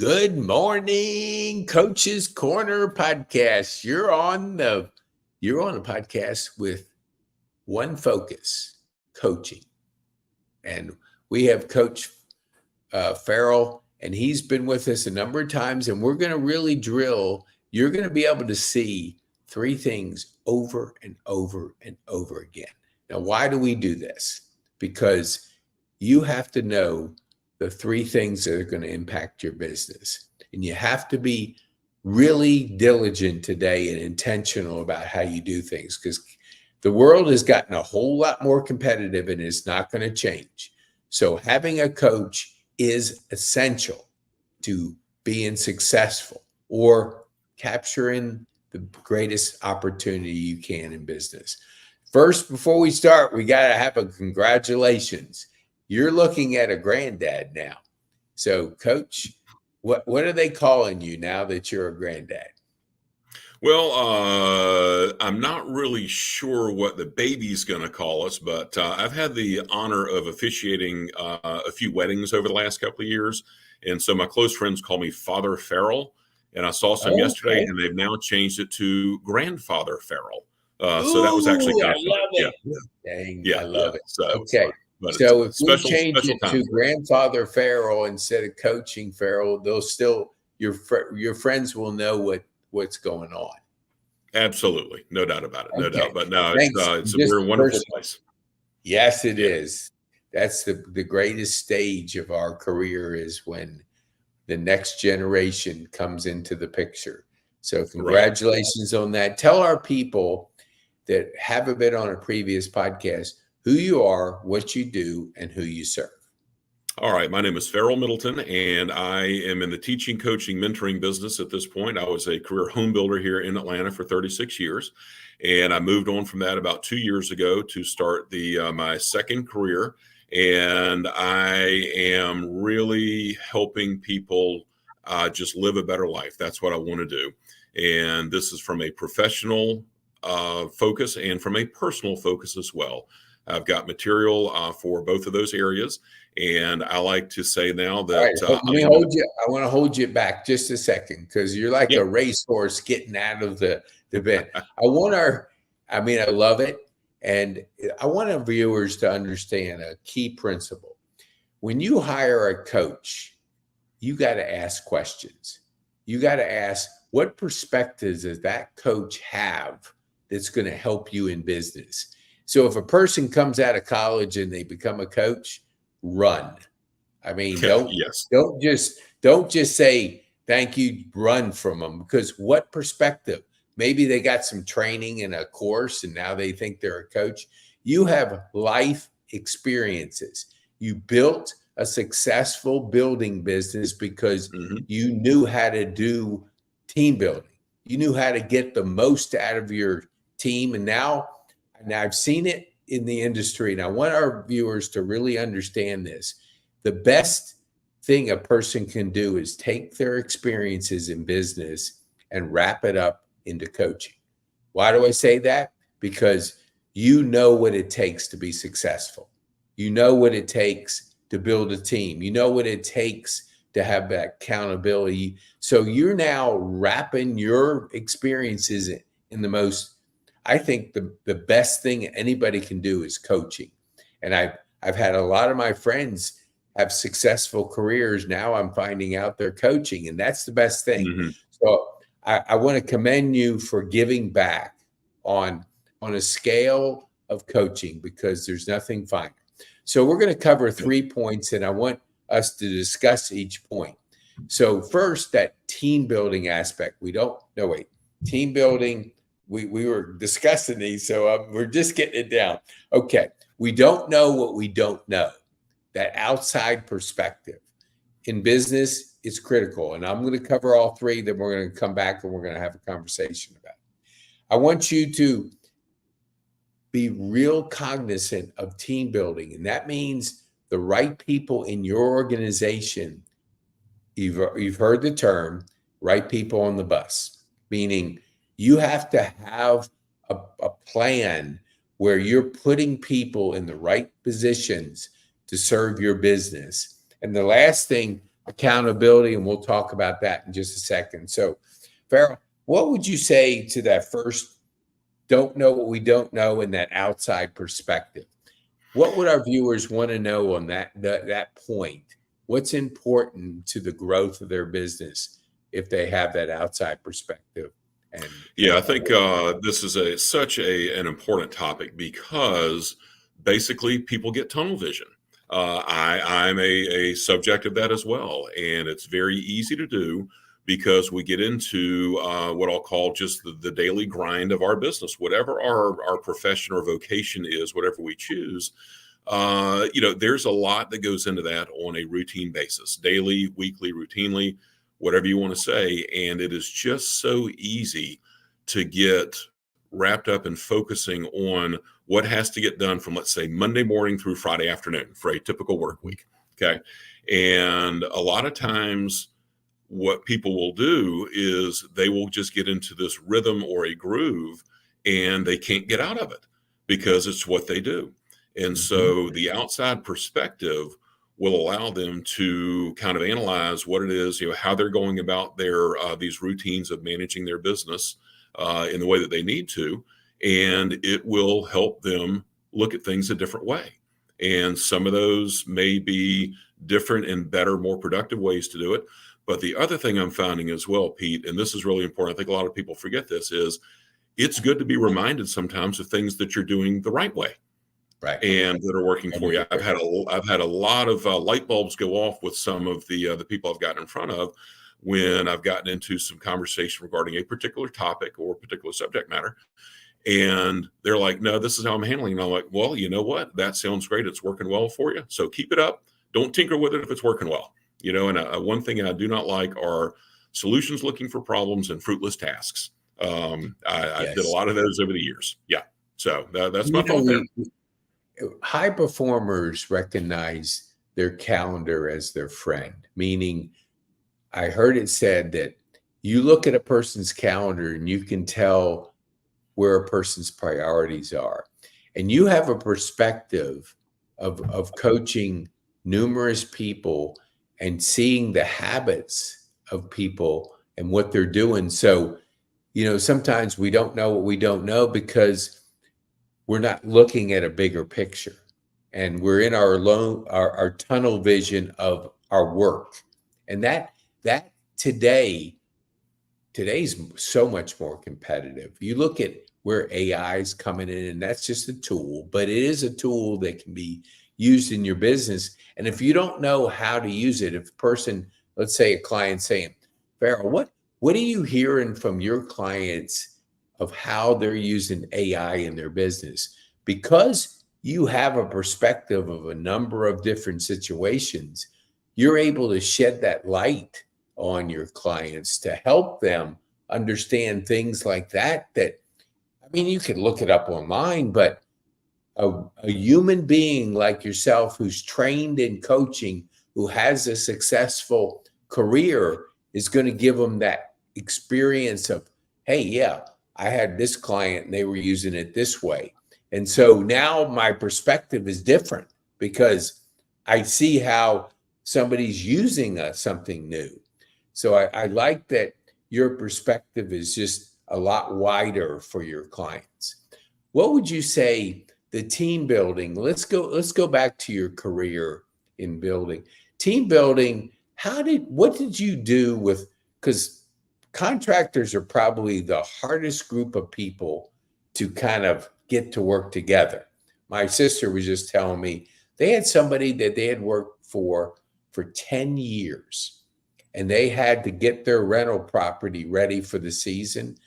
Good morning, Coach's Corner podcast. You're on a podcast with one focus, coaching. And we have Coach Farrell, and he's been with us a number of times, and we're going to really drill. You're going to be able to see three things over and over and over again. Now, why do we do this? Because you have to know the three things that are going to impact your business. And you have to be really diligent today and intentional about how you do things, because the world has gotten a whole lot more competitive and it's not going to change. So having a coach is essential to being successful or capturing the greatest opportunity you can in business. First, before we start, we got to have a congratulations. You're looking at a granddad now. So, Coach, what are they calling you now that you're a granddad? Well, I'm not really sure what the baby's going to call us, but I've had the honor of officiating a few weddings over the last couple of years. And so my close friends call me Father Farrell. And I saw some yesterday, and they've now changed it to Grandfather Farrell. So that was actually kind of love it. Dang, I love it. Okay. So if we change it to Grandfather Farrell instead of Coaching Farrell, they'll still your friends will know what's going on. Absolutely, no doubt about it, no doubt. But no, we're a wonderful place. Yes, it is. That's the greatest stage of our career is when the next generation comes into the picture. So congratulations on that. Tell our people that haven't been on a previous podcast who you are, what you do, and who you serve. All right. My name is Farrell Middleton, and I am in the teaching, coaching, mentoring business at this point. I was a career home builder here in Atlanta for 36 years, and I moved on from that about 2 years ago to start my second career. And I am really helping people just live a better life. That's what I want to do. And this is from a professional focus and from a personal focus as well. I've got material for both of those areas. And I like to say now that I want to hold you back just a second, because you're like a racehorse getting out of the bend. I love it. And I want our viewers to understand a key principle. When you hire a coach, you got to ask questions. You got to ask, what perspectives does that coach have that's going to help you in business? So if a person comes out of college and they become a coach, run. I mean, don't just say thank you, run from them, because what perspective? Maybe they got some training in a course and now they think they're a coach. You have life experiences. You built a successful building business because you knew how to do team building. You knew how to get the most out of your team. And now I've seen it in the industry, and I want our viewers to really understand this. The best thing a person can do is take their experiences in business and wrap it up into coaching. Why do I say that? Because you know what it takes to be successful. You know what it takes to build a team. You know what it takes to have that accountability. So you're now wrapping your experiences in the most, I think the best thing anybody can do is coaching. And I've had a lot of my friends have successful careers. Now I'm finding out they're coaching, and that's the best thing. So I want to commend you for giving back on a scale of coaching, because there's nothing finer. So we're going to cover 3 points, and I want us to discuss each point. So first, that team building aspect. Team building. We were discussing these, so we're just getting it down. Okay. We don't know what we don't know. That outside perspective in business is critical. And I'm going to cover all three. Then we're going to come back and we're going to have a conversation about it. I want you to be real cognizant of team building. And that means the right people in your organization. You've heard the term, right people on the bus, meaning you have to have a plan where you're putting people in the right positions to serve your business. And the last thing accountability, and we'll talk about that in just a second. So, Farrell, what would you say to that first don't know what we don't know in that outside perspective? What would our viewers want to know on that point? What's important to the growth of their business if they have that outside perspective? And yeah, I think this is such an important topic because basically people get tunnel vision. I'm a subject of that as well, and it's very easy to do because we get into what I'll call just the daily grind of our business, whatever our profession or vocation is, whatever we choose. There's a lot that goes into that on a routine basis, daily, weekly, routinely, whatever you want to say. And it is just so easy to get wrapped up in focusing on what has to get done from, let's say, Monday morning through Friday afternoon for a typical work week. Okay. And a lot of times what people will do is they will just get into this rhythm or a groove and they can't get out of it because it's what they do. And so the outside perspective will allow them to kind of analyze what it is, how they're going about their these routines of managing their business in the way that they need to. And it will help them look at things a different way. And some of those may be different and better, more productive ways to do it. But the other thing I'm finding as well, Pete, and this is really important, I think a lot of people forget this, is it's good to be reminded sometimes of things that you're doing the right way. Right. And that are working for you. I've had a lot of light bulbs go off with some of the people I've gotten in front of when I've gotten into some conversation regarding a particular topic or a particular subject matter. And they're like, no, this is how I'm handling it. And I'm like, well, you know what? That sounds great. It's working well for you. So keep it up. Don't tinker with it if it's working well. And one thing I do not like are solutions looking for problems and fruitless tasks. I did a lot of those over the years. Yeah. So that's my thought there. High performers recognize their calendar as their friend, meaning I heard it said that you look at a person's calendar and you can tell where a person's priorities are. And you have a perspective of coaching numerous people and seeing the habits of people and what they're doing. So, sometimes we don't know what we don't know because we're not looking at a bigger picture, and we're in our tunnel vision of our work. And that today's so much more competitive. You look at where AI is coming in, and that's just a tool, but it is a tool that can be used in your business. And if you don't know how to use it, if a person, let's say a client saying, Farrell, what are you hearing from your clients of how they're using AI in their business? Because you have a perspective of a number of different situations, you're able to shed that light on your clients to help them understand things like that. You can look it up online, but a human being like yourself who's trained in coaching, who has a successful career, is going to give them that experience of, hey, yeah, I had this client and they were using it this way. And so now my perspective is different because I see how somebody's using something new. So I like that your perspective is just a lot wider for your clients. What would you say the team building? Let's go back to your career in building. Team building, what did you do with, because contractors are probably the hardest group of people to kind of get to work together. My sister was just telling me they had somebody that they had worked for 10 years, and they had to get their rental property ready for the season.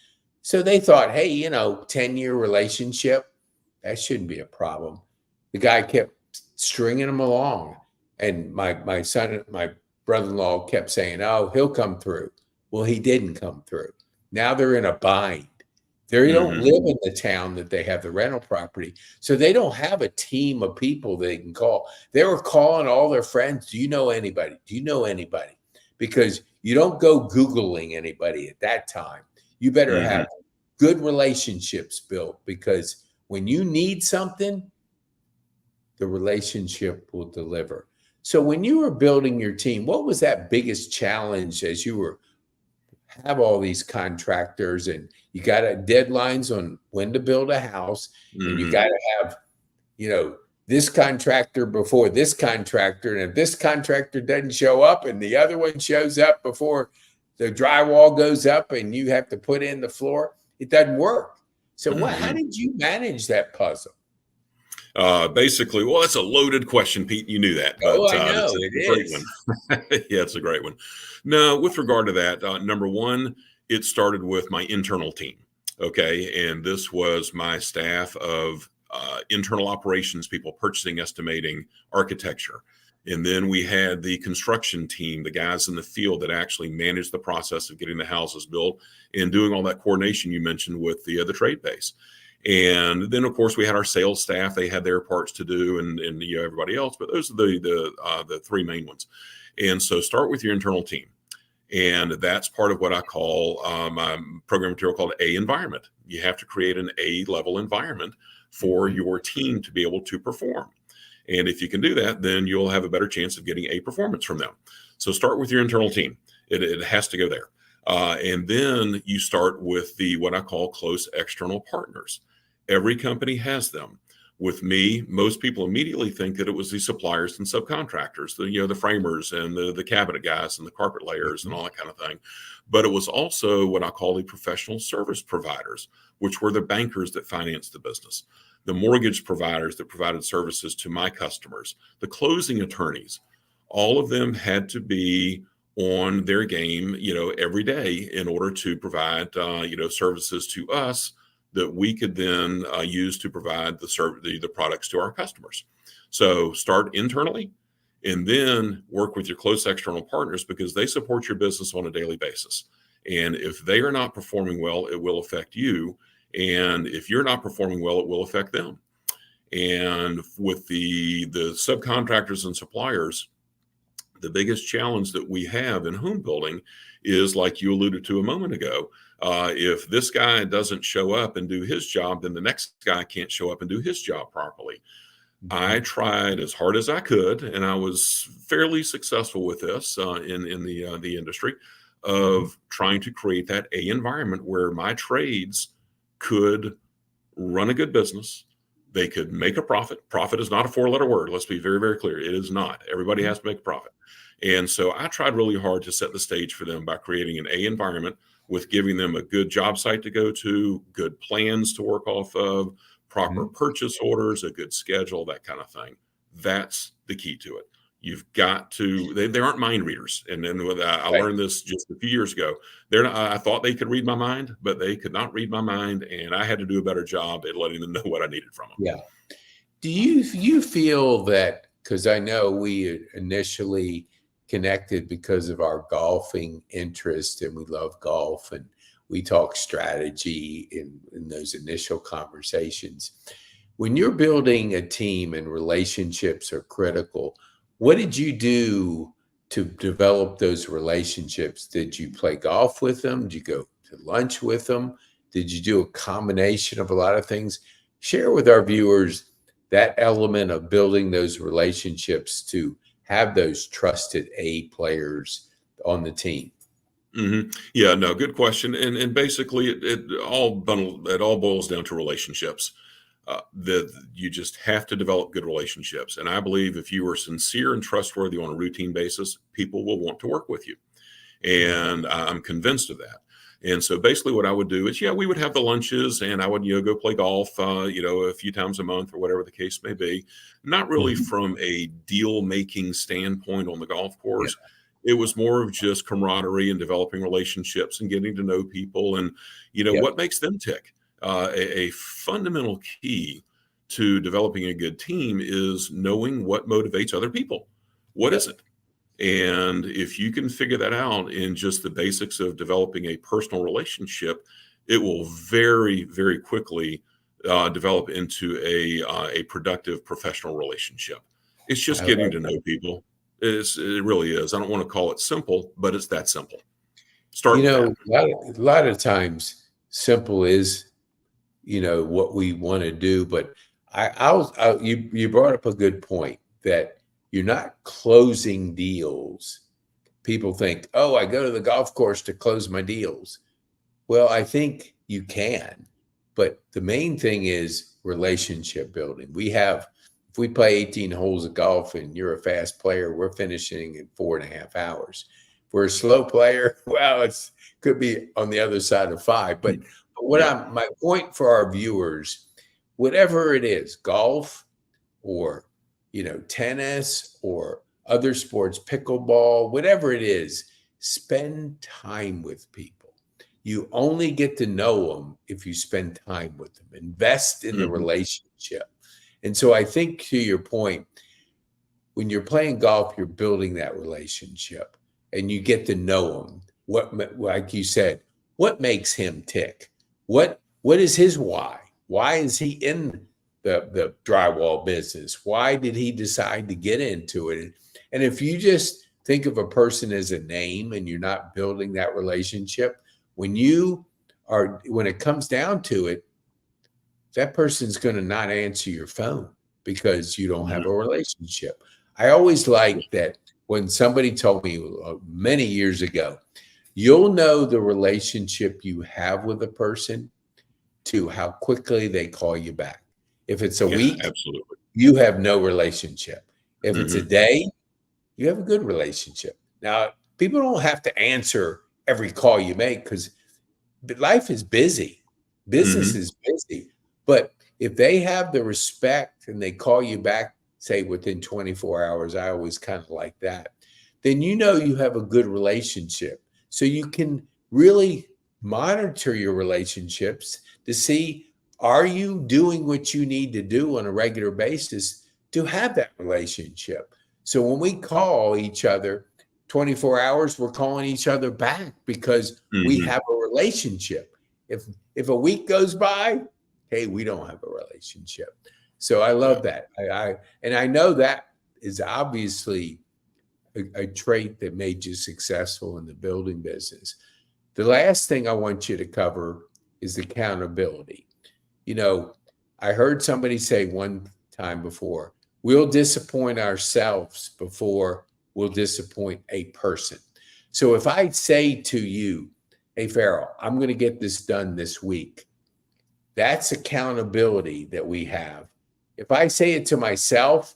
So they thought, hey, 10-year relationship, that shouldn't be a problem. The guy kept stringing them along. And my brother-in-law kept saying, oh, he'll come through. Well, he didn't come through. Now they're in a bind. They don't live in the town that they have the rental property. So they don't have a team of people they can call. They were calling all their friends. Do you know anybody? Do you know anybody? Because you don't go Googling anybody at that time. You better have good relationships built, because when you need something, the relationship will deliver. So when you were building your team, what was that biggest challenge as you were have all these contractors and you got deadlines on when to build a house and you Hmm. got to have, this contractor before this contractor. And if this contractor doesn't show up and the other one shows up before the drywall goes up and you have to put in the floor, it doesn't work. So how Hmm. did you manage that puzzle? Basically, well, that's a loaded question, Pete. You knew that, Oh, but I know it's it a great is. one. Yeah, it's a great one. No, with regard to that, number one, it started with my internal team. Okay. And this was my staff of internal operations people, purchasing, estimating, architecture. And then we had the construction team, the guys in the field that actually managed the process of getting the houses built and doing all that coordination you mentioned with the trade base. And then, of course, we had our sales staff; they had their parts to do, and everybody else. But those are the three main ones. And so, start with your internal team, and that's part of what I call my program material called A environment. You have to create an A level environment for your team to be able to perform. And if you can do that, then you'll have a better chance of getting A performance from them. So start with your internal team. It has to go there. And then you start with what I call close external partners. Every company has them. With me, most people immediately think that it was the suppliers and subcontractors, the framers and the cabinet guys and the carpet layers and all that kind of thing. But it was also what I call the professional service providers, which were the bankers that financed the business, the mortgage providers that provided services to my customers, the closing attorneys. All of them had to be on their game, every day in order to provide, services to us that we could then use to provide the products to our customers. So start internally and then work with your close external partners because they support your business on a daily basis. And if they are not performing well, it will affect you. And if you're not performing well, it will affect them. And with the subcontractors and suppliers, the biggest challenge that we have in home building is, like you alluded to a moment ago, if this guy doesn't show up and do his job, then the next guy can't show up and do his job properly. I tried as hard as I could, and I was fairly successful with this in the industry of trying to create that A environment where my trades could run a good business. They could make a profit. Profit is not a four-letter word. Let's be very, very clear. It is not. Everybody has to make a profit. And so I tried really hard to set the stage for them by creating an A environment with giving them a good job site to go to, good plans to work off of, proper purchase orders, a good schedule, that kind of thing. That's the key to it. You've got to, they aren't mind readers. And then I learned this just a few years ago. I thought they could read my mind, but they could not read my mind. And I had to do a better job at letting them know what I needed from them. Yeah. Do you feel that, because I know we initially connected because of our golfing interest and we love golf and we talk strategy in those initial conversations. When you're building a team and relationships are critical, what did you do to develop those relationships? Did you play golf with them? Did you go to lunch with them? Did you do a combination of a lot of things? Share with our viewers that element of building those relationships to have those trusted A players on the team. Mm-hmm. Yeah, no, good question. And basically, it all boils down to relationships. That you just have to develop good relationships. And I believe if you are sincere and trustworthy on a routine basis, people will want to work with you. And I'm convinced of that. And so basically what I would do is, we would have the lunches and I would, go play golf, a few times a month or whatever the case may be. Not really from a deal making standpoint on the golf course. It was more of just camaraderie and developing relationships and getting to know people and, what makes them tick. A fundamental key to developing a good team is knowing what motivates other people. What is it? And if you can figure that out in just the basics of developing a personal relationship, it will very, very quickly develop into a productive professional relationship. It's just getting to know people. It really is. I don't want to call it simple, but it's that simple. Start with that. A lot of times simple is, what we want to do, but you brought up a good point that you're not closing deals. People think, oh, I go to the golf course to close my deals. Well, I think you can, but the main thing is relationship building. If we play 18 holes of golf and you're a fast player, we're finishing in 4.5 hours. If we're a slow player, well, it could be on the other side of 5. But my point for our viewers, whatever it is, golf or, tennis or other sports, pickleball, whatever it is, spend time with people. You only get to know them if you spend time with them. Invest in the relationship. And so I think, to your point, when you're playing golf, you're building that relationship and you get to know them. Like you said, what makes him tick? What is his why? Why is he in the drywall business? Why did he decide to get into it? And if you just think of a person as a name and you're not building that relationship, when it comes down to it, that person's going to not answer your phone because you don't have a relationship. I always like that when somebody told me many years ago, you'll know the relationship you have with a person to how quickly they call you back. If it's a week, absolutely, you have no relationship. If it's a day, you have a good relationship. Now, people don't have to answer every call you make because life is busy. Business is busy. But if they have the respect and they call you back, say within 24 hours, I always kind of like that, then you have a good relationship. So you can really monitor your relationships to see, are you doing what you need to do on a regular basis to have that relationship? So when we call each other 24 hours, we're calling each other back because we have a relationship. If a week goes by, hey, we don't have a relationship. So I love that. I know that is obviously a trait that made you successful in the building business. The last thing I want you to cover is accountability. I heard somebody say one time before, we'll disappoint ourselves before we'll disappoint a person. So if I say to you, hey, Farrell, I'm going to get this done this week, that's accountability that we have. If I say it to myself,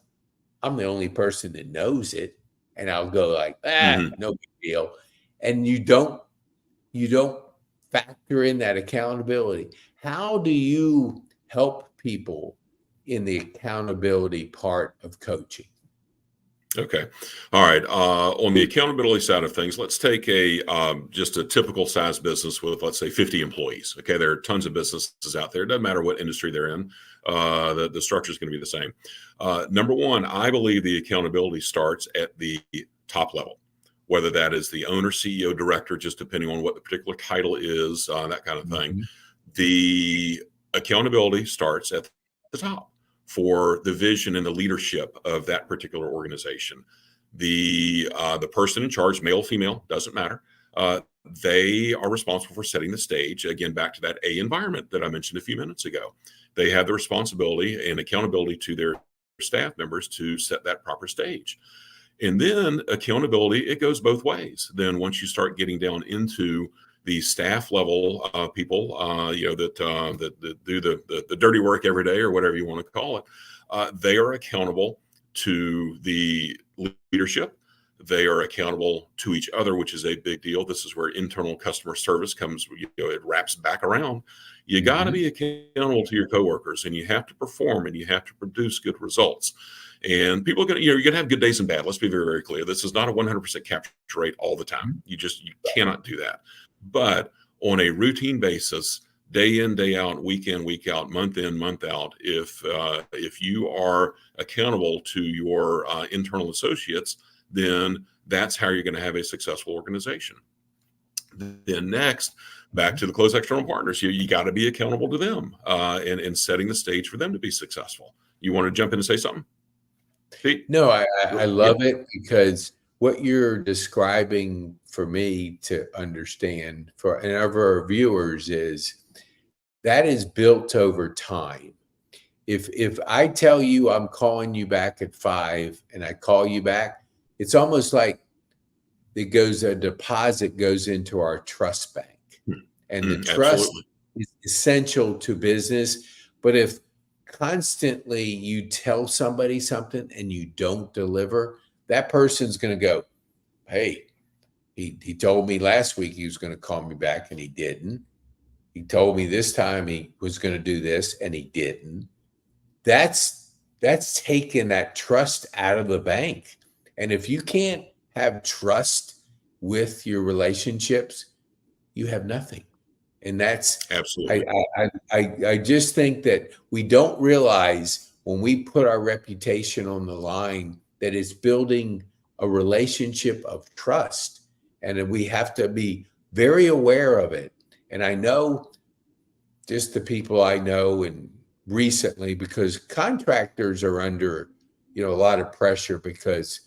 I'm the only person that knows it. And I'll go like, no big deal. And you don't factor in that accountability. How do you help people in the accountability part of coaching? Okay. All right. On the accountability side of things, let's take just a typical size business with, let's say, 50 employees. Okay. There are tons of businesses out there. It doesn't matter what industry they're in. The structure is going to be the same. Number one, I believe the accountability starts at the top level, whether that is the owner, CEO, director, just depending on what the particular title is, that kind of thing. The accountability starts at the top for the vision and the leadership of that particular organization. The person in charge, male, female, doesn't matter. They are responsible for setting the stage. Again, back to that A environment that I mentioned a few minutes ago. They have the responsibility and accountability to their staff members to set that proper stage. And then accountability, it goes both ways. Then once you start getting down into the staff level people, that do the dirty work every day or whatever you want to call it, they are accountable to the leadership. They are accountable to each other, which is a big deal. This is where internal customer service comes. It wraps back around. You got to be accountable to your coworkers, and you have to perform, and you have to produce good results. And people are going to, you're going to have good days and bad. Let's be very, very clear. This is not a 100% capture rate all the time. You cannot do that. But on a routine basis, day in, day out, week in, week out, month in, month out, if you are accountable to your internal associates, then that's how you're going to have a successful organization. Then next, back to the close external partners, you got to be accountable to them and setting the stage for them to be successful. You want to jump in and say something, Pete? No, I love it because what you're describing for me to understand and for our viewers is that is built over time. If I tell you I'm calling you back at 5 and I call you back, it's almost like a deposit goes into our trust bank. And the trust Absolutely. is essential to business. But if constantly you tell somebody something and you don't deliver, that person's going to go, hey, he told me last week he was going to call me back and he didn't. He told me this time he was going to do this and he didn't. That's taking that trust out of the bank. And if you can't have trust with your relationships, you have nothing. And that's Absolutely. I just think that we don't realize when we put our reputation on the line that it's building a relationship of trust, and we have to be very aware of it. And I know just the people I know and recently, because contractors are under, a lot of pressure because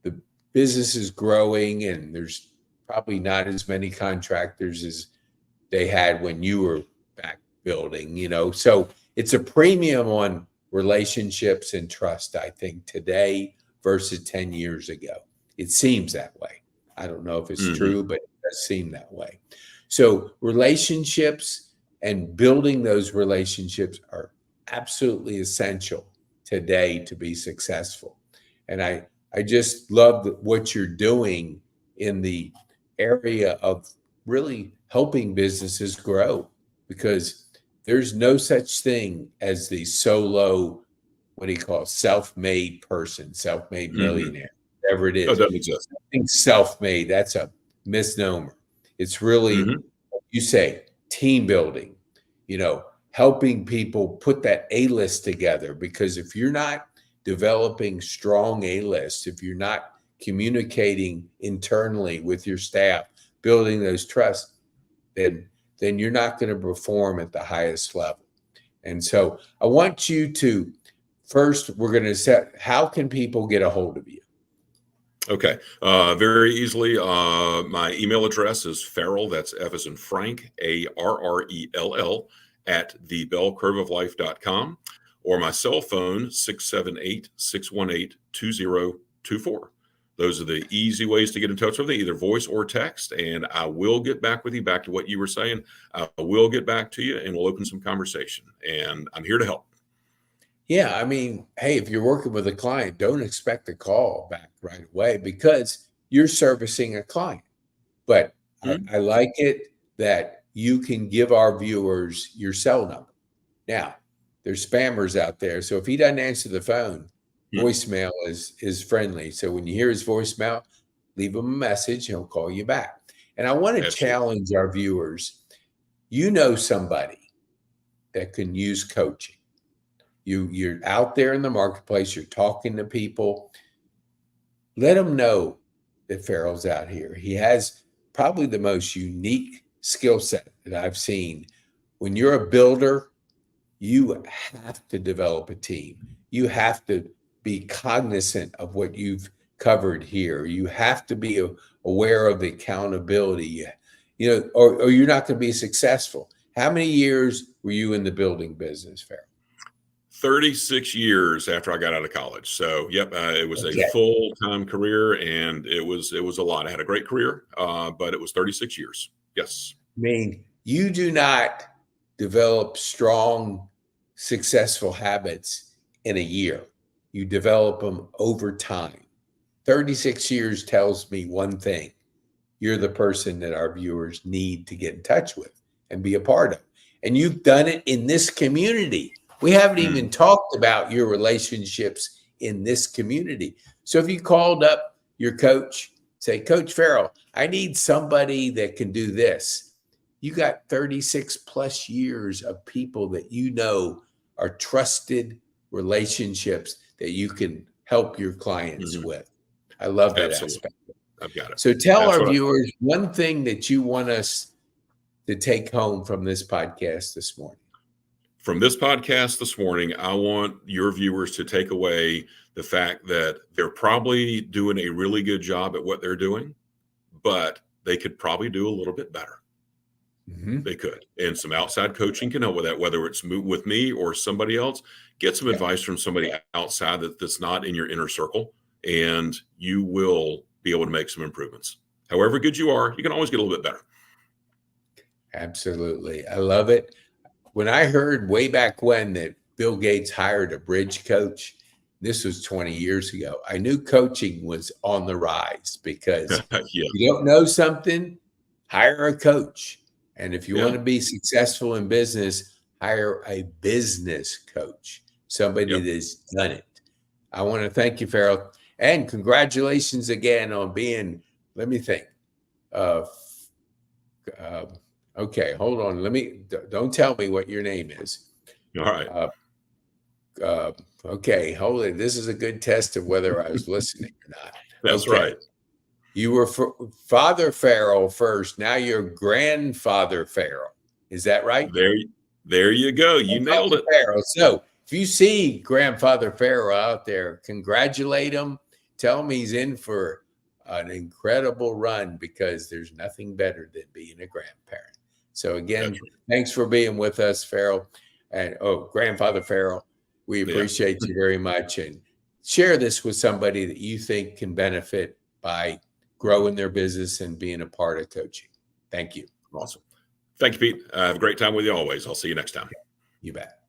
the business is growing and there's probably not as many contractors as they had when you were back building, So it's a premium on relationships and trust, I think, today versus 10 years ago. It seems that way. I don't know if it's true, but it does seem that way. So relationships and building those relationships are absolutely essential today to be successful. And I just love what you're doing in the area of really helping businesses grow, because there's no such thing as the solo, what do you call it, self-made person, self-made millionaire, whatever it Oh, is. it doesn't exist. I think self-made, that's a misnomer. It's really, you say, team building, helping people put that A-list together. Because if you're not developing strong A-lists, if you're not communicating internally with your staff, building those trusts, then you're not going to perform at the highest level. And so I want you to, first, we're going to set, how can people get a hold of you? Okay. Very easily. My email address is Farrell, that's F as in Frank, ARRELL, at thebellcurveoflife.com, or my cell phone, 678-618-2024. Those are the easy ways to get in touch with me, either voice or text, and I will get back with you. Back to what you were saying, I will get back to you, and we'll open some conversation, and I'm here to help. Yeah, I mean, hey, if you're working with a client, don't expect a call back right away because you're servicing a client. But I like it that you can give our viewers your cell number. Now, there's spammers out there, so if he doesn't answer the phone, voicemail is friendly. So when you hear his voicemail, leave him a message, he'll call you back. And I want to challenge our viewers. You know somebody that can use coaching. You're out there in the marketplace, you're talking to people. Let them know that Farrell's out here. He has probably the most unique skill set that I've seen. When you're a builder, you have to develop a team. You have to be cognizant of what you've covered here. You have to be aware of the accountability, or you're not going to be successful. How many years were you in the building business, Farrell? 36 years after I got out of college. So, yep, it was a full-time career, and it was a lot. I had a great career, but it was 36 years. Yes. I mean, you do not develop strong, successful habits in a year. You develop them over time. 36 years tells me one thing. You're the person that our viewers need to get in touch with and be a part of. And you've done it in this community. We haven't even talked about your relationships in this community. So if you called up your coach, say, Coach Farrell, I need somebody that can do this. You got 36 plus years of people that are trusted relationships that you can help your clients with. I love that aspect. I've got it. So tell our viewers one thing that you want us to take home from this podcast this morning. From this podcast this morning, I want your viewers to take away the fact that they're probably doing a really good job at what they're doing, but they could probably do a little bit better. Mm-hmm. They could. And some outside coaching can help with that, whether it's with me or somebody else. Get some advice from somebody outside that's not in your inner circle, and you will be able to make some improvements. However good you are, you can always get a little bit better. Absolutely. I love it. When I heard way back when that Bill Gates hired a bridge coach, this was 20 years ago, I knew coaching was on the rise, because you don't know something, hire a coach. And if you want to be successful in business, hire a business coach, somebody that's done it. I want to thank you, Farrell, and congratulations again on being, let me think. Okay, hold on. Don't tell me what your name is. All right. Okay, hold it. This is a good test of whether I was listening or not. That's right. You were Father Farrell first. Now you're Grandfather Farrell. Is that right? There you go. You nailed it. Farrell. So if you see Grandfather Farrell out there, congratulate him. Tell him he's in for an incredible run, because there's nothing better than being a grandparent. So again, thanks for being with us, Farrell. And Grandfather Farrell, we appreciate you very much. And share this with somebody that you think can benefit by growing their business and being a part of coaching. Thank you. Awesome. Thank you, Pete. Have a great time with you always. I'll see you next time. You bet.